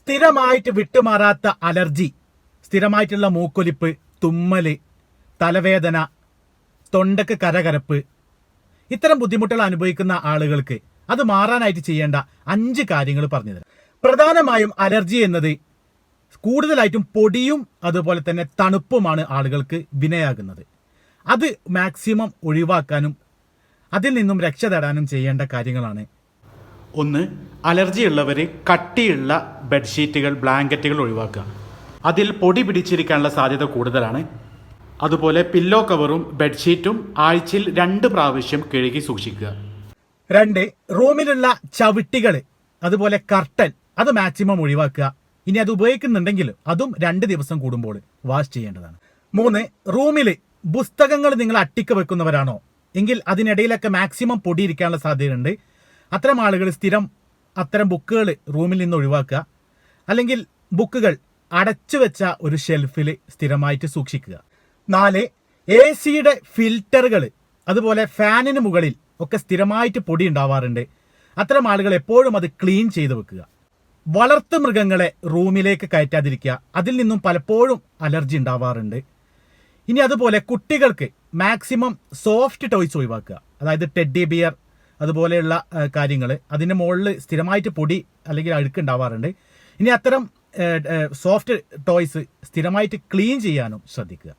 സ്ഥിരമായിട്ട് വിട്ടുമാറാത്ത അലർജി, സ്ഥിരമായിട്ടുള്ള മൂക്കൊലിപ്പ്, തുമ്മല്, തലവേദന, തൊണ്ടക്ക് കരകരപ്പ്, ഇത്തരം ബുദ്ധിമുട്ടുകൾ അനുഭവിക്കുന്ന ആളുകൾക്ക് അത് മാറാനായിട്ട് ചെയ്യേണ്ട 5 കാര്യങ്ങൾ പറഞ്ഞുതരാം. പ്രധാനമായും അലർജി എന്നത് കൂടുതലായിട്ടും പൊടിയും അതുപോലെ തന്നെ തണുപ്പുമാണ് ആളുകൾക്ക് വിനയാകുന്നത്. അത് മാക്സിമം ഒഴിവാക്കാനും അതിൽ നിന്നും രക്ഷ തേടാനും ചെയ്യേണ്ട കാര്യങ്ങളാണ്. 1. അലർജി ഉള്ളവർ കട്ടിയുള്ള ബെഡ്ഷീറ്റുകൾ, ബ്ലാങ്കറ്റുകൾ ഒഴിവാക്കുക. അതിൽ പൊടി പിടിച്ചിരിക്കാനുള്ള സാധ്യത കൂടുതലാണ്. അതുപോലെ പില്ലോ കവറും ബെഡ്ഷീറ്റും ആഴ്ചയിൽ 2 പ്രാവശ്യം കഴുകി സൂക്ഷിക്കുക. 2. റൂമിലുള്ള ചവിട്ടികൾ അതുപോലെ കർട്ടൻ അത് മാക്സിമം ഒഴിവാക്കുക. ഇനി അത് ഉപയോഗിക്കുന്നുണ്ടെങ്കിൽ അതും 2 ദിവസം കൂടുമ്പോൾ വാഷ് ചെയ്യേണ്ടതാണ്. 3. റൂമിൽ പുസ്തകങ്ങൾ നിങ്ങൾ അട്ടിക്ക് വെക്കുന്നവരാണോ എങ്കിൽ അതിനിടയിലൊക്കെ മാക്സിമം പൊടിയിരിക്കാനുള്ള സാധ്യതയുണ്ട്. അത്തരം ആളുകൾ സ്ഥിരം അത്തരം ബുക്കുകൾ റൂമിൽ നിന്ന് ഒഴിവാക്കുക. അല്ലെങ്കിൽ ബുക്കുകൾ അടച്ചു വെച്ച ഒരു ഷെൽഫിൽ സ്ഥിരമായിട്ട് സൂക്ഷിക്കുക. 4. AC-യുടെ ഫിൽറ്ററുകൾ അതുപോലെ ഫാനിന് മുകളിൽ ഒക്കെ സ്ഥിരമായിട്ട് പൊടി ഉണ്ടാവാറുണ്ട്. അത്തരം ആളുകൾ എപ്പോഴും അത് ക്ലീൻ ചെയ്ത് വെക്കുക. വളർത്തു മൃഗങ്ങളെ റൂമിലേക്ക് കയറ്റാതിരിക്കുക. അതിൽ നിന്നും പലപ്പോഴും അലർജി ഉണ്ടാവാറുണ്ട്. ഇനി അതുപോലെ കുട്ടികൾക്ക് മാക്സിമം സോഫ്റ്റ് ടോയ്സ് ഒഴിവാക്കുക. അതായത് ടെഡ്ഡി ബിയർ അതുപോലെയുള്ള കാര്യങ്ങൾ, അതിൻ്റെ മുകളിൽ സ്ഥിരമായിട്ട് പൊടി അല്ലെങ്കിൽ അഴുക്ക് ഉണ്ടാവാറുണ്ട്. ഇനി അത്തരം സോഫ്റ്റ് ടോയ്സ് സ്ഥിരമായിട്ട് ക്ലീൻ ചെയ്യാനും ശ്രദ്ധിക്കുക.